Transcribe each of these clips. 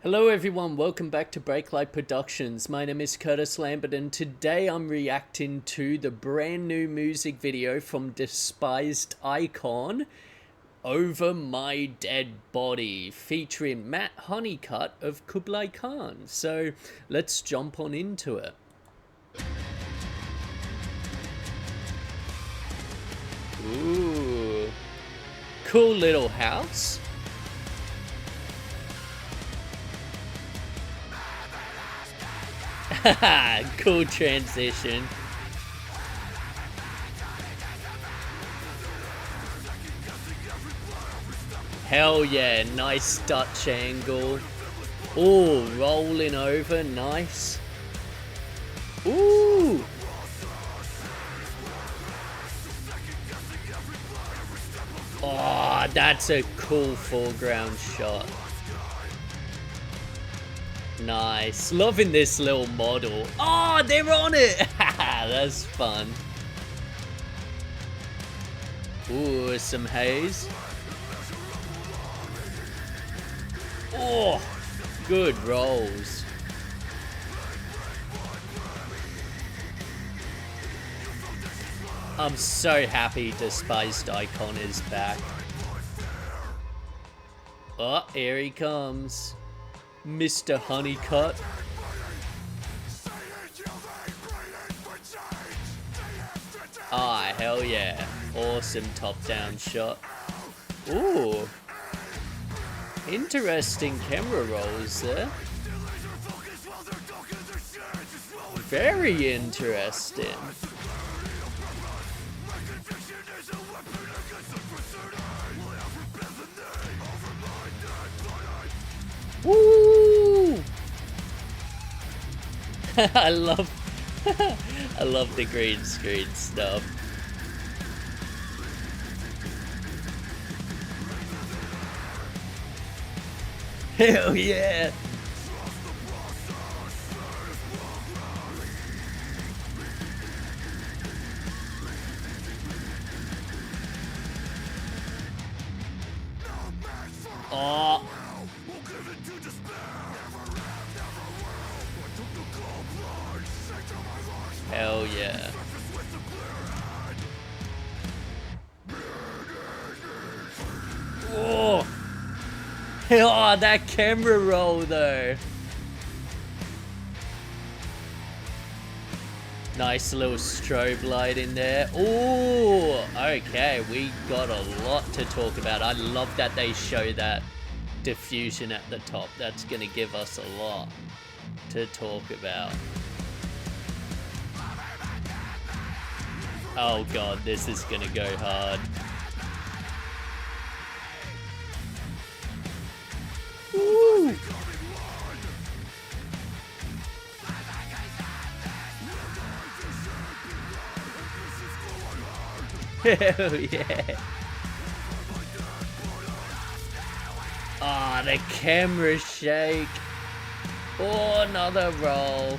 Hello everyone, welcome back to Breaklight Productions. My name is Curtis Lambert and today I'm reacting to the brand new music video from Despised Icon, Over My Dead Body, featuring Matt Honeycutt of Kublai Khan. So let's jump on into it. Ooh, cool little house. Cool transition. Hell yeah, nice Dutch angle. Ooh, rolling over, nice. Ooh. Oh, that's a cool foreground shot. Nice. Loving this little model. Oh, they're on it. That's fun. Ooh, some haze. Oh, good rolls. I'm so happy Despised Icon is back. Oh, here he comes. Mr. Honeycutt. Ah, hell yeah. Awesome top-down shot. Ooh. Interesting camera rolls there. Very interesting. Woo! I love the green screen stuff. Hell yeah! Oh! Hell yeah. Oh! Oh, that camera roll though. Nice little strobe light in there. Oh, okay, we got a lot to talk about. I love that they show that diffusion at the top. That's gonna give us a lot to talk about. Oh god, this is gonna go hard. Woo! Hell yeah! Ah, oh, the camera shake. Oh, another roll.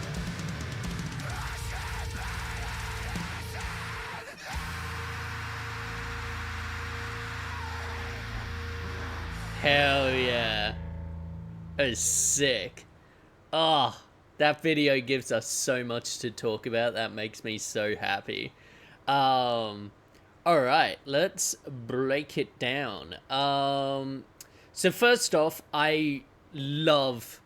Hell yeah. That is sick. Oh, that video gives us so much to talk about. That makes me so happy. Alright, let's break it down. So first off, I love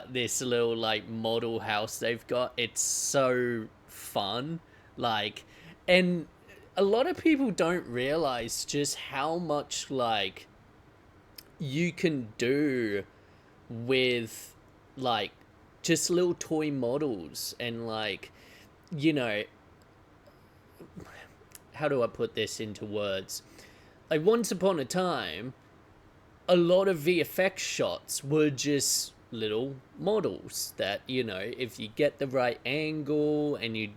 this little like model house they've got. It's so fun. Like, and a lot of people don't realize just how much like you can do with like just little toy models and like, you know, how do I put this into words? Like once upon a time, a lot of VFX shots were just little models that, you know, if you get the right angle and you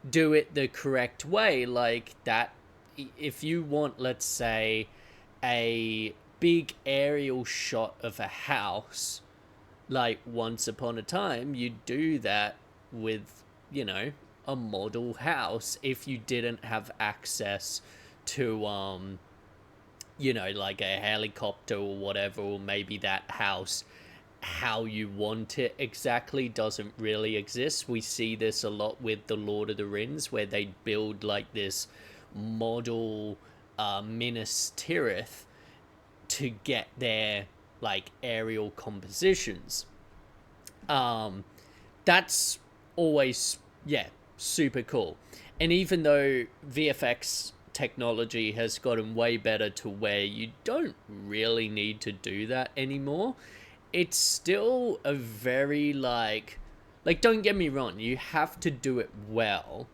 do it the correct way, like that, if you want, let's say, a big aerial shot of a house, like once upon a time, you'd do that with, you know, a model house if you didn't have access to you know, like a helicopter or whatever, or maybe that house how you want it exactly doesn't really exist. We see this a lot with the Lord of the Rings, where they build like this model Minas Tirith to get their like aerial compositions. That's always, yeah, super cool. And even though VFX technology has gotten way better to where you don't really need to do that anymore, it's still a very like don't get me wrong, you have to do it well,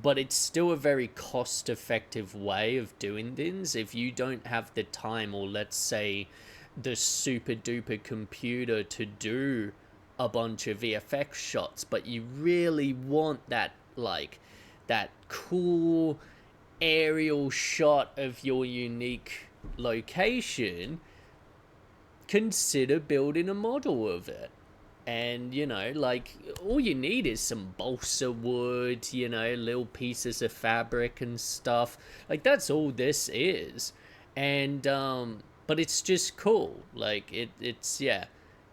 but it's still a very cost effective way of doing things. If you don't have the time, or let's say the super duper computer to do a bunch of VFX shots, but you really want that like that cool aerial shot of your unique location, consider building a model of it. And, you know, like, all you need is some balsa wood, you know, little pieces of fabric and stuff. Like, that's all this is. And, but it's just cool. Like, it's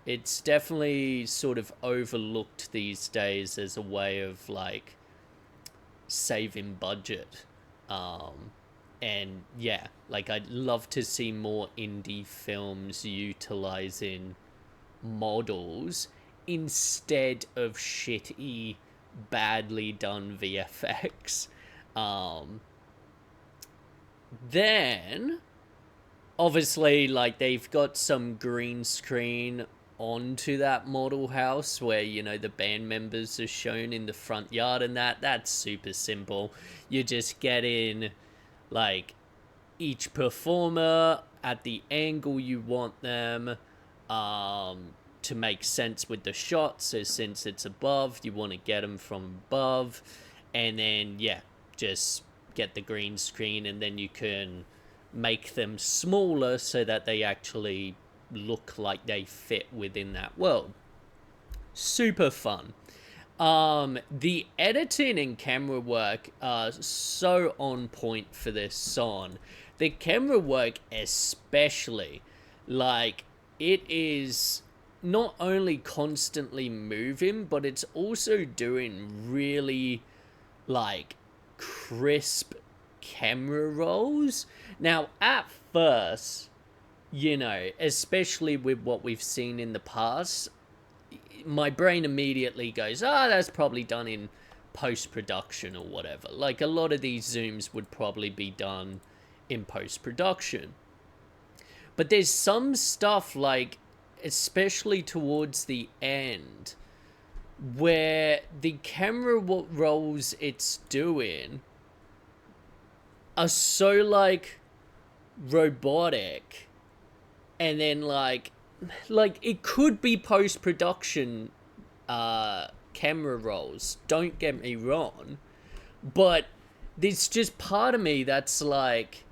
it's definitely sort of overlooked these days as a way of, like, saving budget. And, yeah, like, I'd love to see more indie films utilizing models instead of shitty, badly done VFX. Then, obviously, like, they've got some green screen onto that model house where, you know, the band members are shown in the front yard, and that's super simple. You just get in, like, each performer at the angle you want them, to make sense with the shot. So since it's above, you want to get them from above, and then yeah, just get the green screen, and then you can make them smaller so that they actually look like they fit within that world. Super fun. The editing and camera work are so on point for this song. The camera work especially, like, it is not only constantly moving, but it's also doing really, like, crisp camera rolls. Now, at first, you know, especially with what we've seen in the past, my brain immediately goes, that's probably done in post-production or whatever. Like, a lot of these zooms would probably be done in post-production. But there's some stuff, like, especially towards the end, where the camera rolls it's doing are so, like, robotic, and then, like it could be post-production camera rolls, don't get me wrong, but there's just part of me that's like,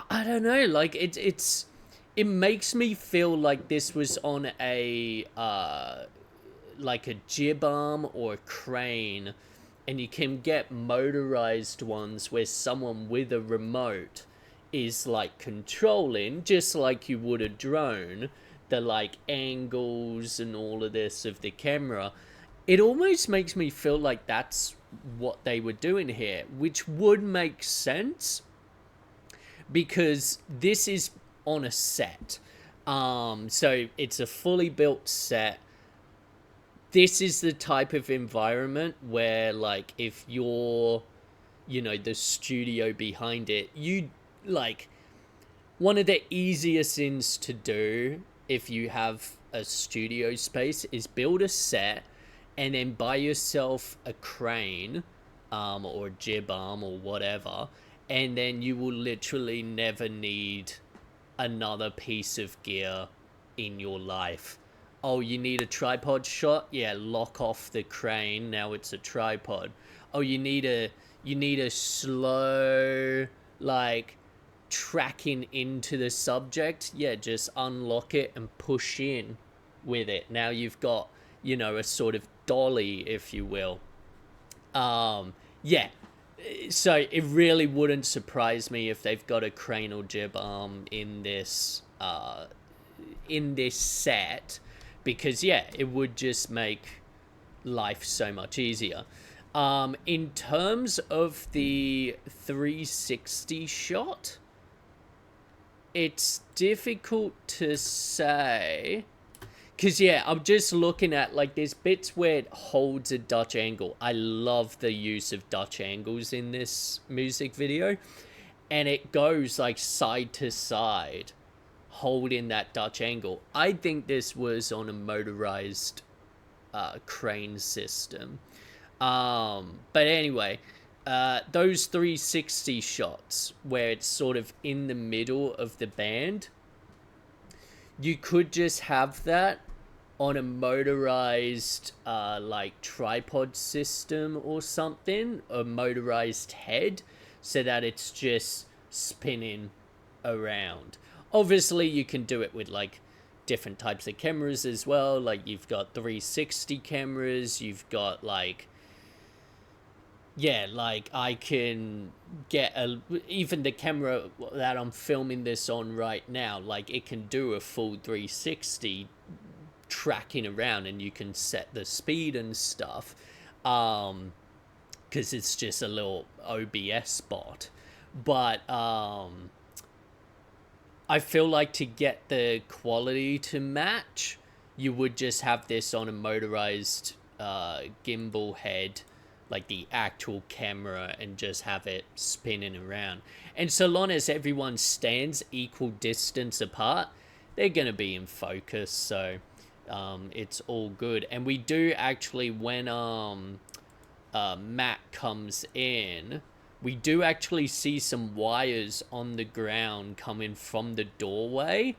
I don't know, like, it makes me feel like this was on a like a jib arm or a crane, and you can get motorized ones where someone with a remote is like controlling, just like you would a drone, the like angles and all of this of the camera. It almost makes me feel like that's what they were doing here, which would make sense because this is on a set. So it's a fully built set. This is the type of environment where, like, if you're, you know, the studio behind it, you, like, one of the easiest things to do if you have a studio space is build a set and then buy yourself a crane, or a jib arm or whatever, and then you will literally never need another piece of gear in your life. Oh, you need a tripod shot? Yeah, lock off the crane, now it's a tripod. Oh, you need a slow, like, tracking into the subject? Yeah, just unlock it and push in with it. Now you've got, you know, a sort of dolly, if you will. Yeah, so it really wouldn't surprise me if they've got a crane or jib arm in this in this set, because yeah, it would just make life so much easier. In terms of the 360 shot, it's difficult to say, because yeah, I'm just looking at like there's bits where it holds a Dutch angle. I love the use of Dutch angles in this music video, and it goes like side to side holding that Dutch angle. I think this was on a motorized crane system. But anyway, those 360 shots where it's sort of in the middle of the band, you could just have that on a motorized like tripod system or something, a motorized head, so that it's just spinning around. Obviously you can do it with like different types of cameras as well. Like you've got 360 cameras, you've got like, yeah, like I can get even the camera that I'm filming this on right now, like it can do a full 360 tracking around, and you can set the speed and stuff, because it's just a little OBS bot. But I feel like to get the quality to match, you would just have this on a motorized gimbal head, like the actual camera, and just have it spinning around. And so long as everyone stands equal distance apart, they're going to be in focus, so it's all good. And we do actually, when Matt comes in, we do actually see some wires on the ground coming from the doorway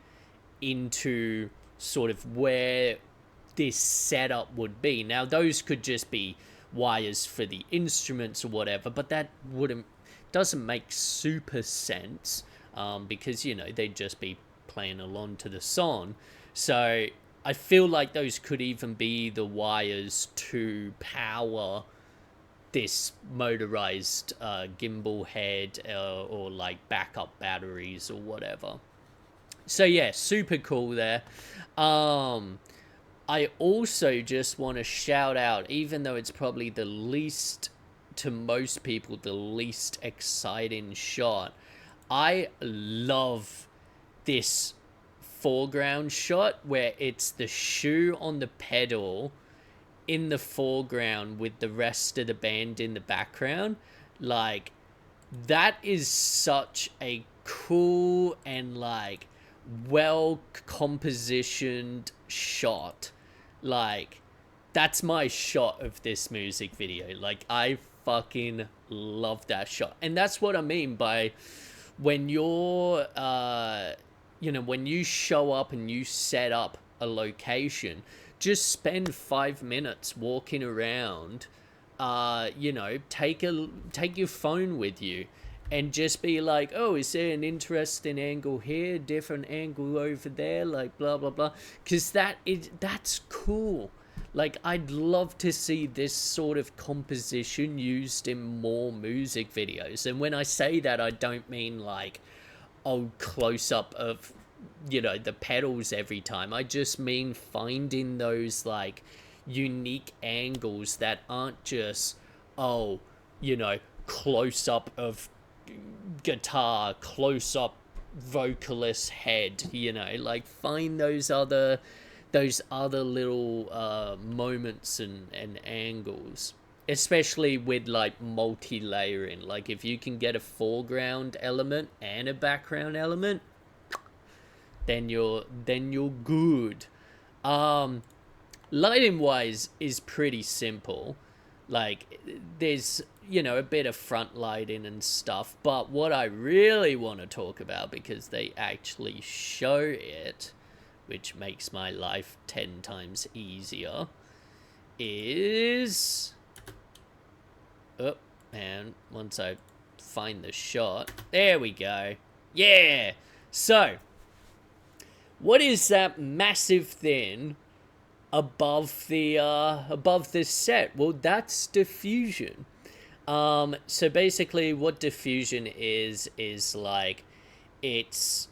into sort of where this setup would be. Now, those could just be wires for the instruments or whatever, but that doesn't make super sense, because, you know, they'd just be playing along to the song. So I feel like those could even be the wires to power this motorized gimbal head, or like backup batteries or whatever. So yeah, super cool there. I also just want to shout out, even though it's probably the least, to most people, the least exciting shot, I love this foreground shot where it's the shoe on the pedal in the foreground with the rest of the band in the background. Like, that is such a cool and like well compositioned shot. Like, that's my shot of this music video. Like, I fucking love that shot. And that's what I mean by when you're when you show up and you set up a location, just spend 5 minutes walking around. Take your phone with you and just be like, oh, is there an interesting angle here, different angle over there, like blah blah blah, because that's cool. Like, I'd love to see this sort of composition used in more music videos. And when I say that, I don't mean like, oh, close up of, the pedals every time. I just mean finding those like unique angles that aren't just, close up of guitar, close up vocalist head, like find those other little moments and angles, especially with like multi-layering. Like, if you can get a foreground element and a background element, then you're good. Lighting wise is pretty simple. Like, there's a bit of front lighting and stuff, but what I really want to talk about, because they actually show it, which makes my life 10 times easier, is once I find the shot, there we go. Yeah. So what is that massive thing above the set? Well, that's diffusion. So basically what diffusion is like, it's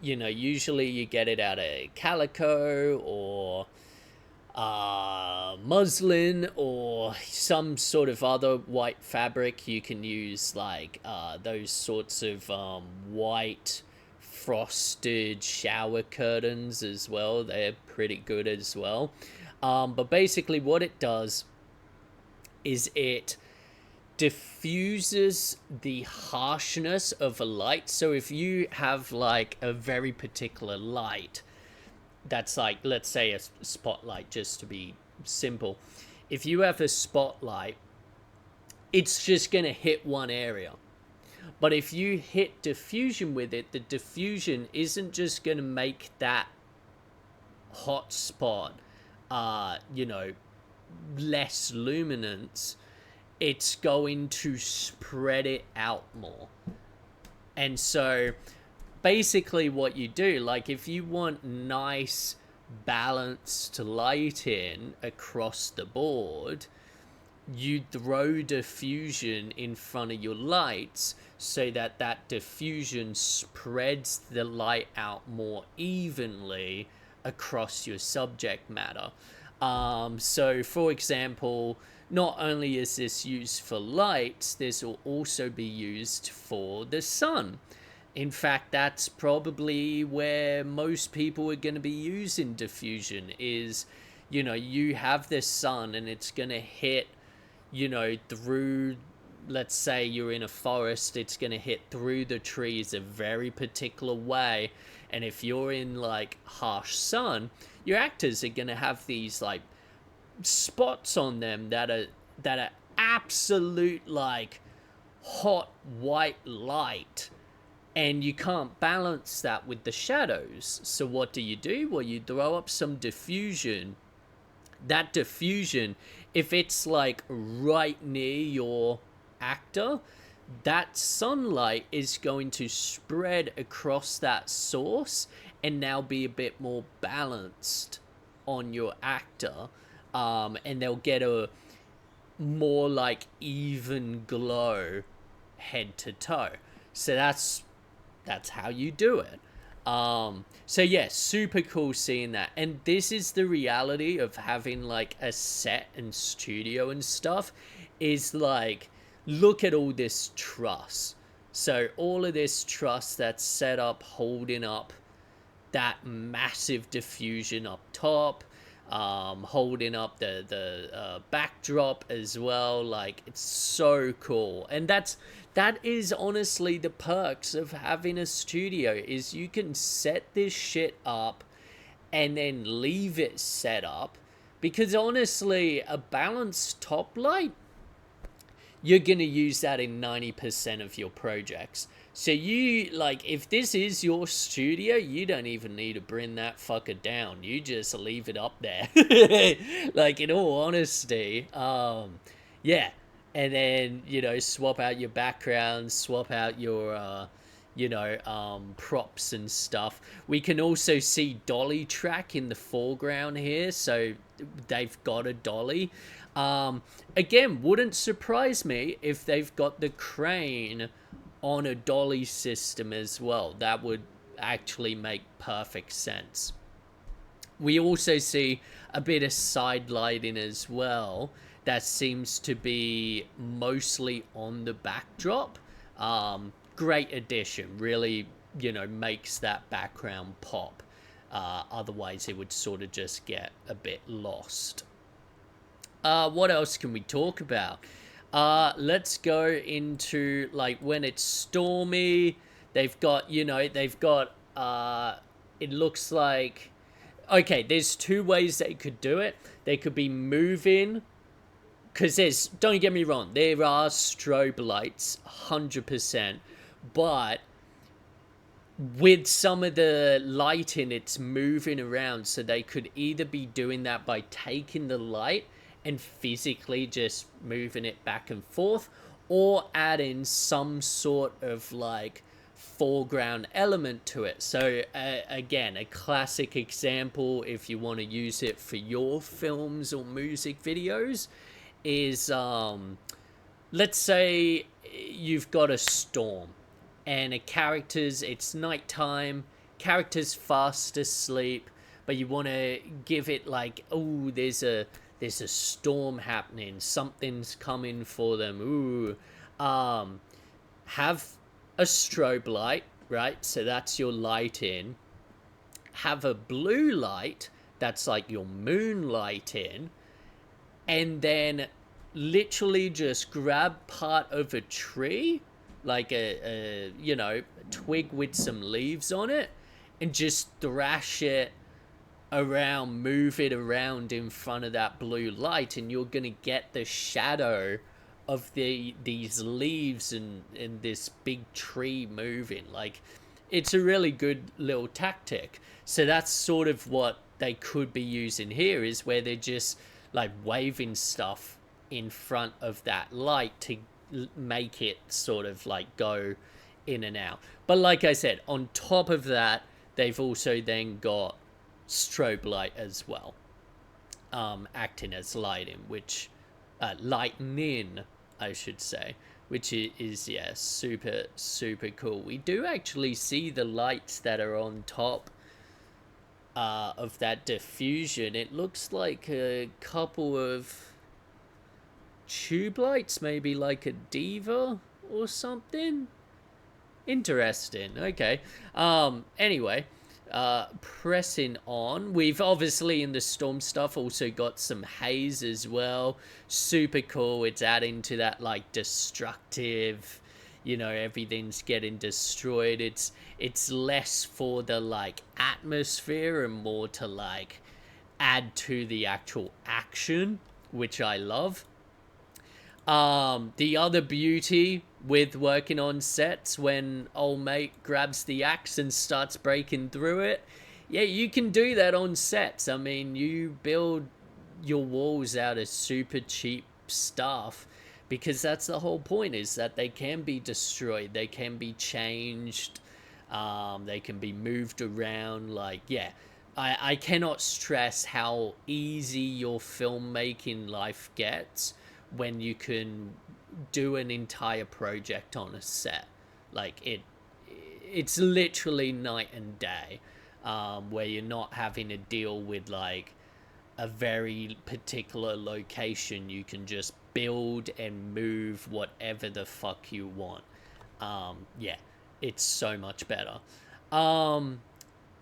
you know, usually you get it out of calico or muslin or some sort of other white fabric. You can use like those sorts of white frosted shower curtains as well. They're pretty good as well. But basically what it does is it diffuses the harshness of a light. So if you have like a very particular light that's like, let's say a spotlight, just to be simple, if you have a spotlight, it's just going to hit one area. But if you hit diffusion with it, the diffusion isn't just going to make that hot spot you know, less luminance, it's going to spread it out more. And so basically what you do, like if you want nice balanced lighting across the board, you throw diffusion in front of your lights so that that diffusion spreads the light out more evenly across your subject matter. So for example, not only is this used for lights, this will also be used for the sun. In fact, that's probably where most people are going to be using diffusion is, you know, you have the sun and it's going to hit, you know, through, let's say you're in a forest, it's going to hit through the trees a very particular way. And if you're in like harsh sun, your actors are going to have these like spots on them that are absolute like hot white light, and you can't balance that with the shadows. So what do? Well, you throw up some diffusion. That diffusion, if it's like right near your actor, that sunlight is going to spread across that source and now be a bit more balanced on your actor, and they'll get a more like even glow head to toe. So that's how you do it. So yeah, super cool seeing that. And this is the reality of having like a set and studio and stuff, is like, look at all this truss. So all of this truss that's set up, holding up that massive diffusion up top, holding up the backdrop as well. Like, it's so cool. And that is honestly the perks of having a studio, is you can set this shit up and then leave it set up. Because honestly, a balanced top light, you're going to use that in 90% of your projects. So you, like, if this is your studio, you don't even need to bring that fucker down. You just leave it up there. Like, in all honesty, yeah. And then, you know, swap out your background, swap out your, you know, props and stuff. We can also see dolly track in the foreground here. So they've got a dolly. Again, wouldn't surprise me if they've got the crane on a dolly system as well. That would actually make perfect sense. We also see a bit of side lighting as well that seems to be mostly on the backdrop. Great addition, really, you know, makes that background pop. Otherwise it would sort of just get a bit lost. What else can we talk about? Let's go into, like, when it's stormy, they've got, you know, it looks like, okay, there's two ways they could do it. They could be moving, because don't get me wrong, there are strobe lights, 100%, but with some of the lighting, it's moving around, so they could either be doing that by taking the light and physically just moving it back and forth, or adding some sort of like foreground element to it. So again, a classic example, if you want to use it for your films or music videos, is let's say you've got a storm and it's nighttime character's fast asleep, but you want to give it like, oh, there's a storm happening, something's coming for them. Ooh, have a strobe light, right? So that's your light in. Have a blue light, that's like your moonlight in, and then literally just grab part of a tree, like a twig with some leaves on it, and just thrash it around, move it around in front of that blue light, and you're gonna get the shadow of these leaves and this big tree moving. Like, it's a really good little tactic. So that's sort of what they could be using here, is where they're just like waving stuff in front of that light to make it sort of like go in and out. But like I said, on top of that, they've also then got strobe light as well, acting as lighting, which lightning, I should say, which is yeah, super cool. We do actually see the lights that are on top of that diffusion. It looks like a couple of tube lights, maybe like a diva or something. Interesting. Okay. Anyway, pressing on, we've obviously in the storm stuff also got some haze as well. Super cool. It's adding to that like destructive, everything's getting destroyed. It's less for the like atmosphere and more to like add to the actual action, which I love. The other beauty with working on sets, when old mate grabs the axe and starts breaking through it, yeah, you can do that on sets. I mean, you build your walls out of super cheap stuff, because that's the whole point, is that they can be destroyed, they can be changed, they can be moved around. Like, yeah, I cannot stress how easy your filmmaking life gets when you can do an entire project on a set. Like, it's literally night and day, where you're not having to deal with like a very particular location. You can just build and move whatever the fuck you want. Yeah, it's so much better.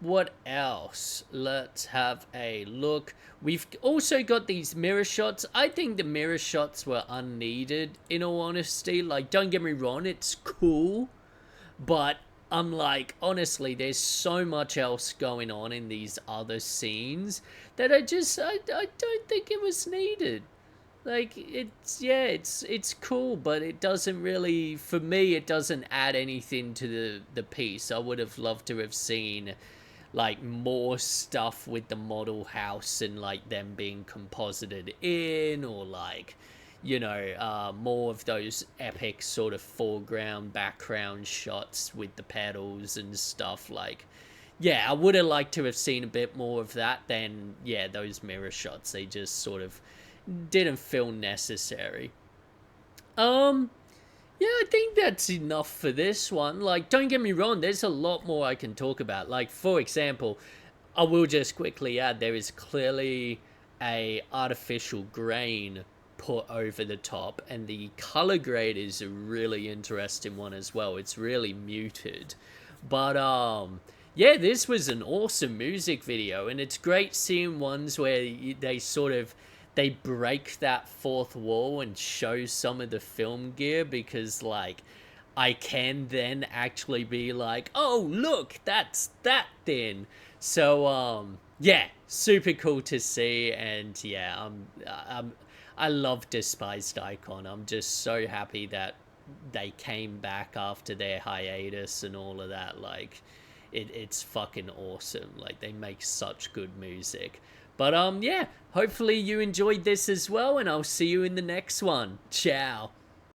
What else? Let's have a look. We've also got these mirror shots. I think the mirror shots were unneeded, in all honesty. Like, don't get me wrong, it's cool, but I'm like, honestly, there's so much else going on in these other scenes that I don't think it was needed. Like, it's cool, but it doesn't really, for me, it doesn't add anything to the piece. I would have loved to have seen like more stuff with the model house and like them being composited in, or like, more of those epic sort of foreground background shots with the pedals and stuff. Like, yeah, I would have liked to have seen a bit more of that than, yeah, those mirror shots. They just sort of didn't feel necessary. Yeah, I think that's enough for this one. Like, don't get me wrong, there's a lot more I can talk about. Like, for example, I will just quickly add, there is clearly a artificial grain put over the top, and the color grade is a really interesting one as well. It's really muted. But, yeah, this was an awesome music video, and it's great seeing ones where they sort of, they break that fourth wall and show some of the film gear, because like I can then actually be like, oh look, that's that thing. So yeah, super cool to see. And yeah, I love Despised Icon. I'm just so happy that they came back after their hiatus and all of that. Like, it's fucking awesome. Like, they make such good music. But yeah, hopefully you enjoyed this as well, and I'll see you in the next one. Ciao.